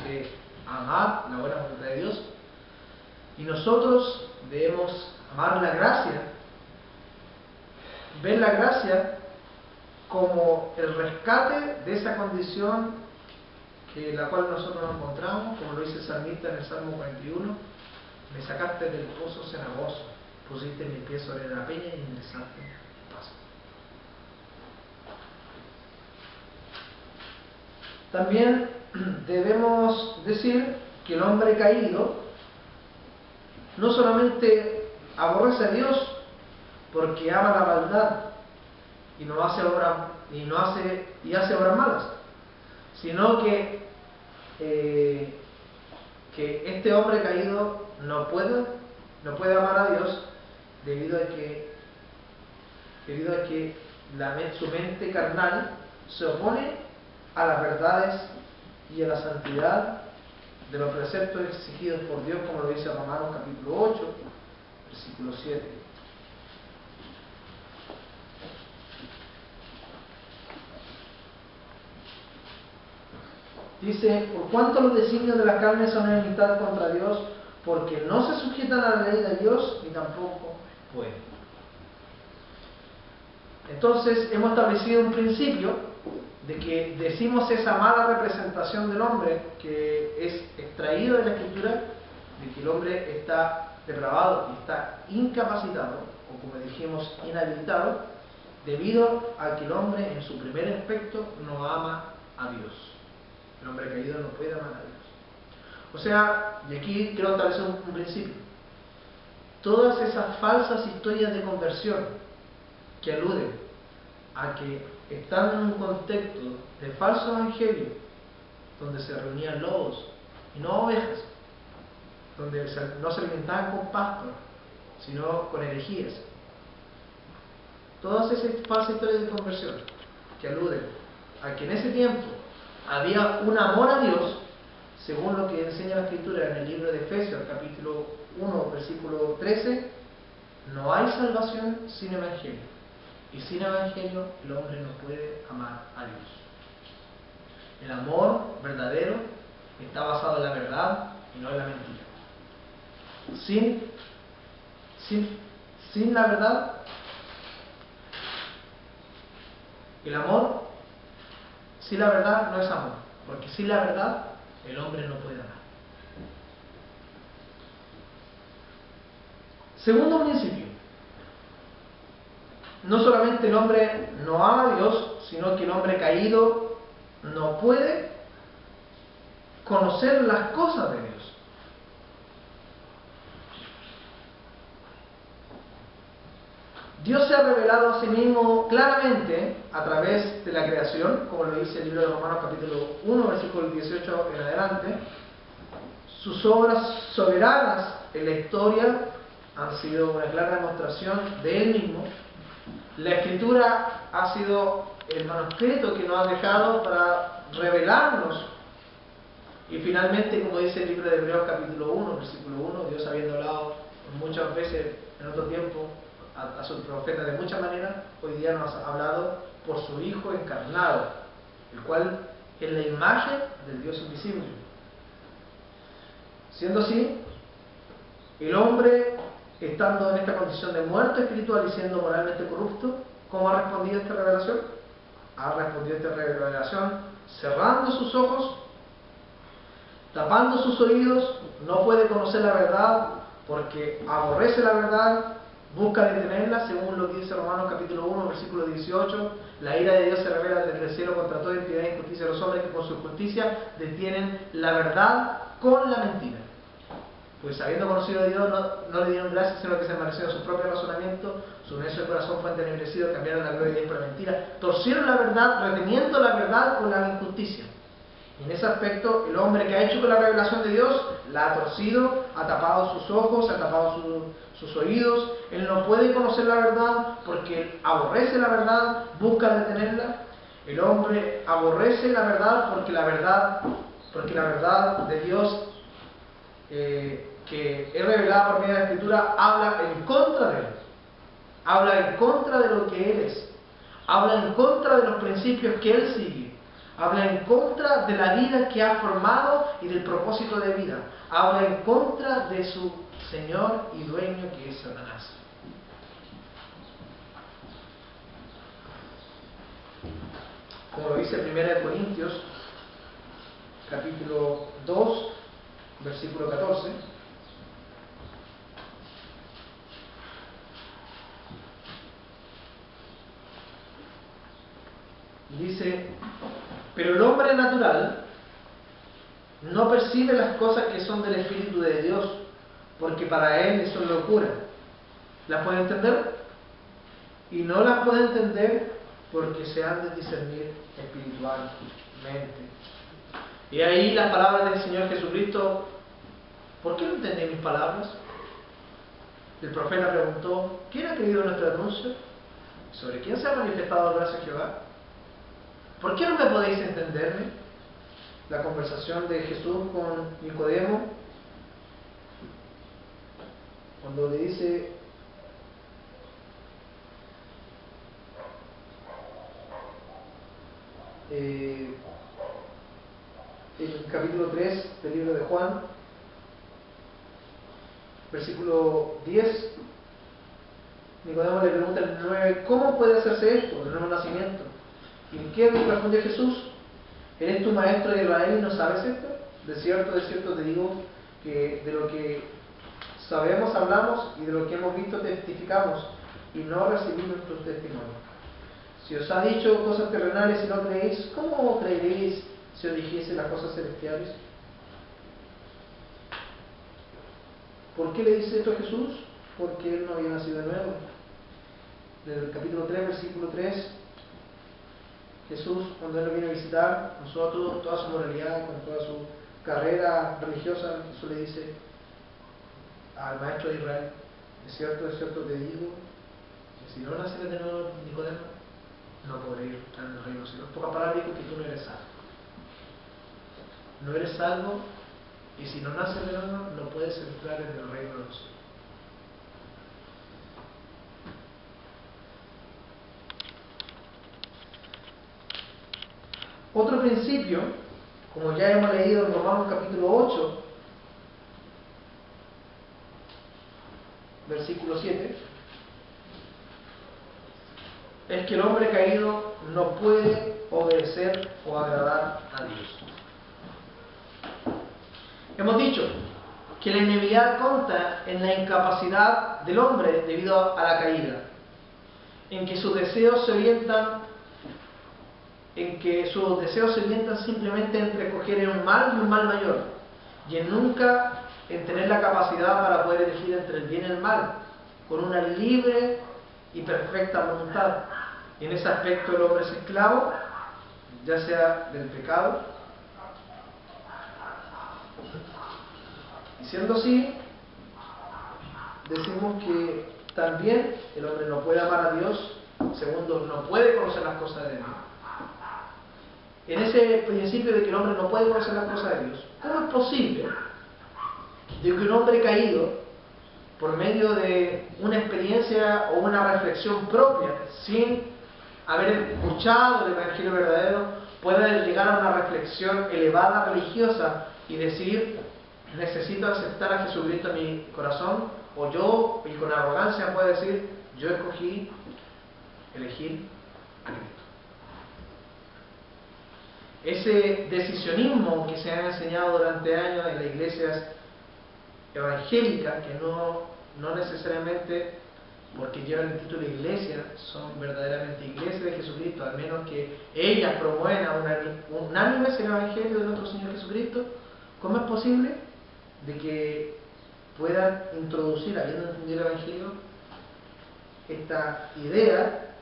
de amar la buena voluntad de Dios. Y nosotros debemos amar la gracia, ver la gracia como el rescate de esa condición en la cual nosotros nos encontramos, como lo dice el salmista en el Salmo 41: me sacaste del pozo cenagoso, pusiste mi pie sobre la peña y enderezaste mi paso. También debemos decir que el hombre caído no solamente aborrece a Dios porque ama la maldad y hace obras malas, sino que este hombre caído no puede amar a Dios debido a que su mente carnal se opone a las verdades y a la santidad de los preceptos exigidos por Dios, como lo dice Romanos capítulo 8, versículo 7. Dice: por cuanto los designios de la carne son enemistad contra Dios, porque no se sujetan a la ley de Dios, ni tampoco pueden. Entonces hemos establecido un principio de que decimos esa mala representación del hombre que es extraído de la Escritura, de que el hombre está depravado y está incapacitado, o como dijimos, inhabilitado, debido a que el hombre en su primer aspecto no ama a Dios. El hombre caído no puede amar a Dios. O sea, y aquí quiero establecer un principio: todas esas falsas historias de conversión que aluden a que están en un contexto de falso evangelio, donde se reunían lobos y no ovejas, donde no se alimentaban con pasto, sino con herejías, todas esas falsas historias de conversión que aluden a que en ese tiempo había un amor a Dios, según lo que enseña la Escritura en el libro de Efesios, capítulo 1, versículo 13, no hay salvación sin evangelio, y sin evangelio el hombre no puede amar a Dios. El amor verdadero está basado en la verdad y no en la mentira. Sin la verdad, el amor, sin la verdad no es amor, porque sin la verdad el hombre no puede amar. Segundo principio: no solamente el hombre no ama a Dios, sino que el hombre caído no puede conocer las cosas de Dios. Dios se ha revelado a sí mismo claramente a través de la creación, como lo dice el libro de Romanos capítulo 1, versículo 18 en adelante. Sus obras soberanas en la historia han sido una clara demostración de Él mismo. La Escritura ha sido el manuscrito que nos ha dejado para revelarnos. Y finalmente, como dice el libro de Hebreos capítulo 1, versículo 1, Dios, habiendo hablado muchas veces en otro tiempo a sus profetas de muchas maneras, hoy día nos ha hablado por su Hijo encarnado, el cual es la imagen del Dios invisible. Siendo así, el hombre, estando en esta condición de muerto espiritual y siendo moralmente corrupto, ¿cómo ha respondido a esta revelación? Ha respondido a esta revelación cerrando sus ojos, tapando sus oídos, no puede conocer la verdad porque aborrece la verdad, busca detenerla, según lo que dice Romanos capítulo 1, versículo 18. La ira de Dios se revela desde el cielo contra toda impiedad e injusticia de los hombres que con su justicia detienen la verdad con la mentira. Pues habiendo conocido a Dios, no le dieron gracias, sino que se envanecieron su propio razonamiento, su necio corazón fue entenebrecido, cambiaron la gloria de Dios por la mentira, torcieron la verdad, reteniendo la verdad con la injusticia. Y en ese aspecto, el hombre que ha hecho con la revelación de Dios, la ha torcido, ha tapado sus ojos, ha tapado sus oídos. Él no puede conocer la verdad porque aborrece la verdad, busca detenerla. El hombre aborrece la verdad porque la verdad de Dios, que es revelada por medio de la Escritura, habla en contra de él. Habla en contra de lo que él es. Habla en contra de los principios que él sigue. Habla en contra de la vida que ha formado y del propósito de vida. Habla en contra de su Señor y dueño, que es Satanás. Como lo dice 1 Corintios, capítulo 2, versículo 14. Dice: pero el hombre natural no percibe las cosas que son del Espíritu de Dios, porque para él son locura. ¿Las puede entender? Y no las puede entender porque se han de discernir espiritualmente. Y ahí las palabras del Señor Jesucristo: ¿por qué no entendéis mis palabras? El profeta preguntó: ¿quién ha creído nuestro anuncio? ¿Sobre quién se ha manifestado la gracia de Jehová? ¿Por qué no me podéis entenderme? La conversación de Jesús con Nicodemo, cuando le dice: en el capítulo 3 del libro de Juan, versículo 10, Nicodemo le pregunta en el 9: ¿cómo puede hacerse esto, el nuevo nacimiento? ¿Y qué responde Jesús? ¿Eres tu maestro de Israel y no sabes esto? De cierto te digo que de lo que sabemos hablamos y de lo que hemos visto testificamos, y no recibimos tu testimonio. Si os ha dicho cosas terrenales y no creéis, ¿cómo creeréis si os dijese las cosas celestiales? ¿Por qué le dice esto a Jesús? Porque él no había nacido de nuevo. Desde el capítulo 3, versículo 3, Jesús, cuando él lo viene a visitar, nosotros, toda su moralidad, con toda su carrera religiosa, Jesús le dice al maestro de Israel: de cierto te digo, que si no nacieres de nuevo, Nicodemo, no podré ir en el reino de los cielos. En pocas palabras, digo que tú no eres salvo. No eres salvo, y si no naces de nuevo, no puedes entrar en el reino de los cielos. Otro principio, como ya hemos leído en Romanos capítulo 8, versículo 7, es que el hombre caído no puede obedecer o agradar a Dios. Hemos dicho que la inequidad consta en la incapacidad del hombre debido a la caída, en que sus deseos se orientan simplemente entre coger un mal y un mal mayor, y en nunca en tener la capacidad para poder elegir entre el bien y el mal, con una libre y perfecta voluntad. Y en ese aspecto el hombre es esclavo, ya sea del pecado. Y siendo así, decimos que también el hombre no puede amar a Dios, segundo, no puede conocer las cosas de Dios. En ese principio de que el hombre no puede conocer las cosas de Dios, ¿cómo es posible de que un hombre caído, por medio de una experiencia o una reflexión propia, sin haber escuchado el Evangelio verdadero, pueda llegar a una reflexión elevada religiosa y decir: necesito aceptar a Jesucristo en mi corazón? O yo, y con arrogancia puede decir: yo escogí elegir a Cristo. Ese decisionismo que se ha enseñado durante años en las iglesias evangélicas, que no necesariamente porque llevan el título de iglesia son verdaderamente iglesias de Jesucristo, al menos que ellas promuevan unánimes el Evangelio de nuestro Señor Jesucristo. ¿Cómo es posible de que puedan introducir, habiendo entendido el Evangelio, esta idea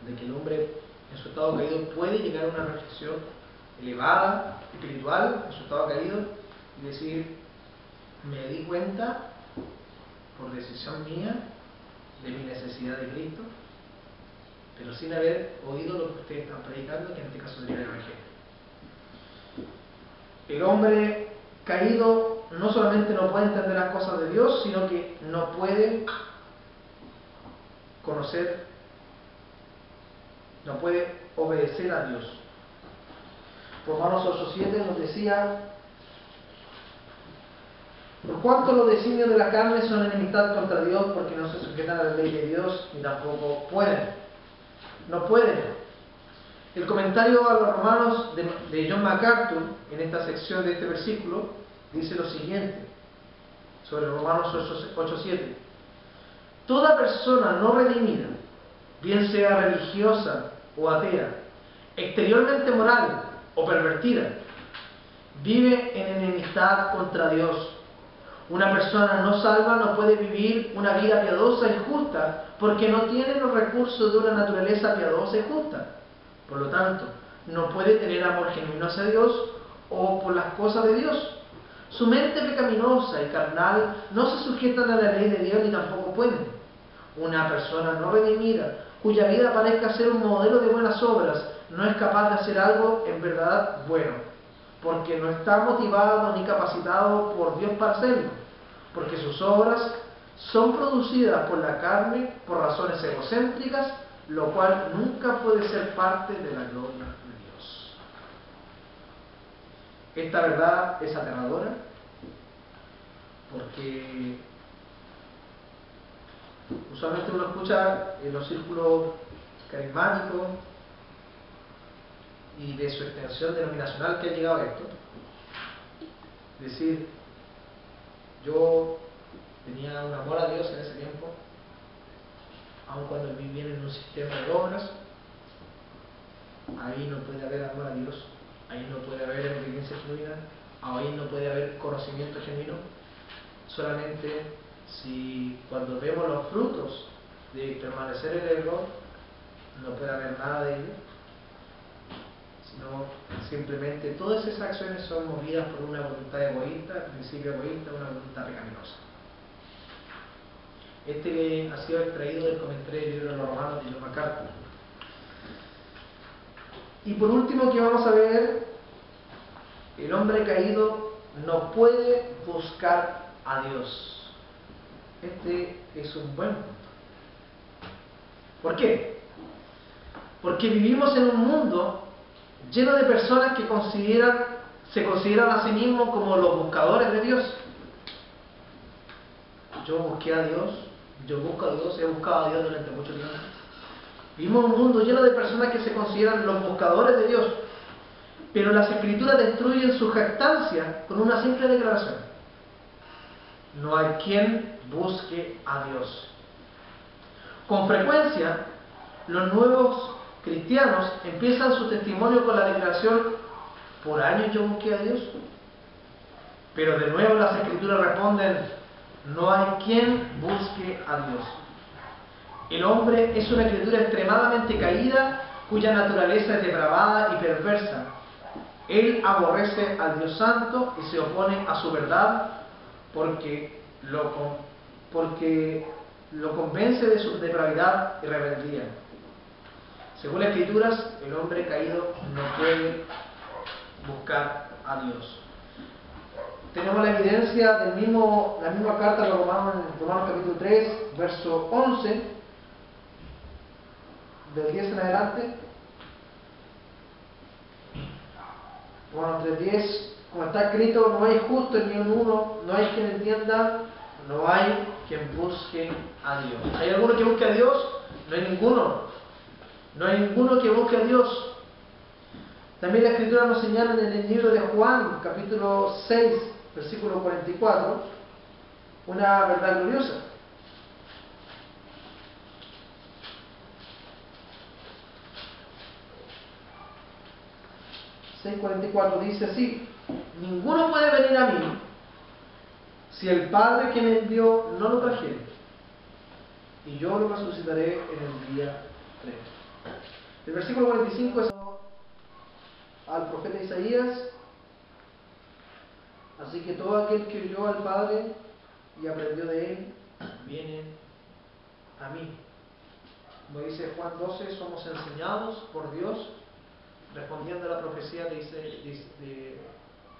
de que el hombre en su estado caído puede llegar a una reflexión elevada, espiritual, en su estado caído, y decir, me di cuenta, por decisión mía, de mi necesidad de Cristo, pero sin haber oído lo que ustedes están predicando, que en este caso sería el Evangelio. El hombre caído no solamente no puede entender las cosas de Dios, sino que no puede conocer, no puede obedecer a Dios. Romanos 8:7 nos decía: por cuanto los designios de la carne son enemistad contra Dios, porque no se sujetan a la ley de Dios, ni tampoco pueden. No pueden. El comentario a los Romanos de John MacArthur, en esta sección de este versículo, dice lo siguiente, sobre Romanos 8:7. Toda persona no redimida, bien sea religiosa o atea, exteriormente moral o pervertida, vive en enemistad contra Dios. Una persona no salva no puede vivir una vida piadosa y justa porque no tiene los recursos de una naturaleza piadosa y justa. Por lo tanto, no puede tener amor genuino hacia Dios o por las cosas de Dios. Su mente pecaminosa y carnal no se sujetan a la ley de Dios ni tampoco pueden. Una persona no redimida, cuya vida parezca ser un modelo de buenas obras, no es capaz de hacer algo en verdad bueno, porque no está motivado ni capacitado por Dios para hacerlo, porque sus obras son producidas por la carne por razones egocéntricas, lo cual nunca puede ser parte de la gloria de Dios. Esta verdad es aterradora, porque usualmente uno escucha en los círculos carismáticos y de su extensión denominacional que ha llegado a esto, decir, yo tenía un amor a Dios en ese tiempo, aun cuando viví en un sistema de obras, ahí no puede haber amor a Dios, ahí no puede haber obediencia genuina, ahí no puede haber conocimiento genuino. Solamente si cuando vemos los frutos de permanecer en el error, no puede haber nada de ello, sino simplemente todas esas acciones son movidas por una voluntad egoísta, principio egoísta, una voluntad pecaminosa. Este ha sido extraído del comentario del libro de los Romanos de John MacArthur. Y por último, que vamos a ver, el hombre caído no puede buscar a Dios. Este es un buen punto. ¿Por qué? Porque vivimos en un mundo lleno de personas que se consideran a sí mismos como los buscadores de Dios. Yo busqué a Dios, yo busco a Dios, he buscado a Dios durante mucho tiempo. Vivimos en un mundo lleno de personas que se consideran los buscadores de Dios, pero las Escrituras destruyen su jactancia con una simple declaración: no hay quien busque a Dios. Con frecuencia, los nuevos cristianos empiezan su testimonio con la declaración: por años yo busqué a Dios. Pero de nuevo las Escrituras responden: no hay quien busque a Dios. El hombre es una criatura extremadamente caída, cuya naturaleza es depravada y perversa. Él aborrece al Dios Santo y se opone a su verdad porque lo convence de su depravidad y rebeldía. Según las Escrituras, el hombre caído no puede buscar a Dios. Tenemos la evidencia la misma carta de los Romanos, en Romanos capítulo 3, verso 11, del 10 en adelante. Romanos 3:10, como está escrito: no hay justo ni un uno, no hay quien entienda, no hay quien busque a Dios. ¿Hay alguno que busque a Dios? No hay ninguno. No hay ninguno que busque a Dios. También la Escritura nos señala en el libro de Juan, capítulo 6, versículo 44, una verdad gloriosa. Dice así: ninguno puede venir a mí si el Padre que me envió no lo trajere, y yo lo resucitaré en el día 3. El versículo 45 es al profeta Isaías: así que todo aquel que oyó al Padre y aprendió de él, viene a mí. Como dice Juan 12, somos enseñados por Dios, respondiendo a la profecía de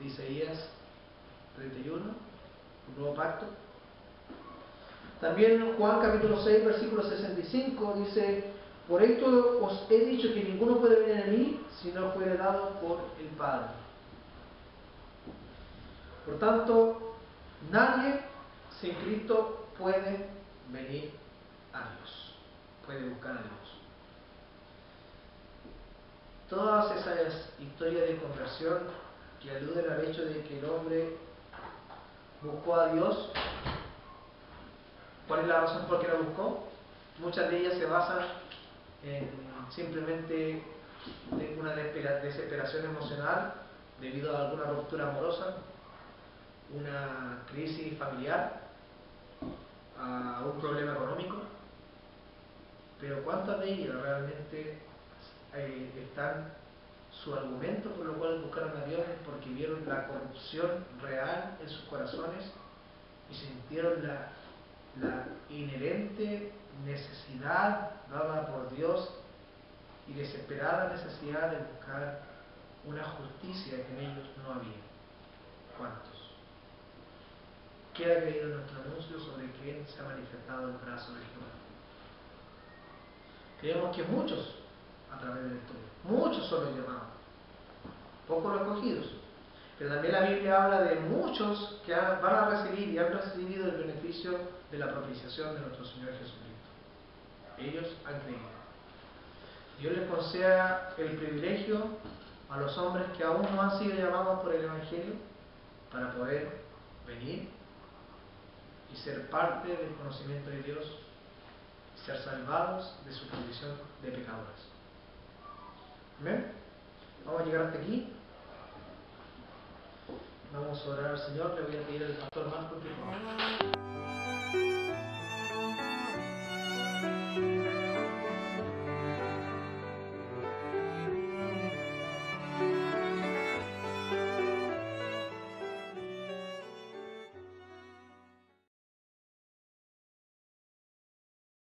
Isaías 31, un nuevo pacto. También en Juan capítulo 6, versículo 65 dice: por esto os he dicho que ninguno puede venir a mí si no fuere dado por el Padre. Por tanto, nadie sin Cristo puede venir a Dios, puede buscar a Dios. Todas esas historias de conversión que aluden al hecho de que el hombre buscó a Dios, ¿cuál es la razón por qué la buscó? Muchas de ellas se basan en simplemente una desesperación emocional debido a alguna ruptura amorosa, una crisis familiar, a un problema económico. Pero ¿cuántas de ellas realmente están su argumento por lo cual buscaron a Dios? Es porque vieron la corrupción real en sus corazones y sintieron la inherente necesidad dada por Dios y desesperada necesidad de buscar una justicia que en ellos no había. ¿Cuántos? Queda creído nuestro anuncio sobre quién se ha manifestado el brazo de Jehová. Creemos que muchos, a través de la historia, muchos son los llamados, pocos los escogidos. Pero también la Biblia habla de muchos que van a recibir y han recibido el beneficio de la propiciación de nuestro Señor Jesucristo. Ellos han creído. Dios les conceda el privilegio a los hombres que aún no han sido llamados por el Evangelio para poder venir y ser parte del conocimiento de Dios, ser salvados de su condición de pecadores. ¿Amén? Vamos a llegar hasta aquí. Vamos a orar al Señor. Le voy a pedir al pastor Marco que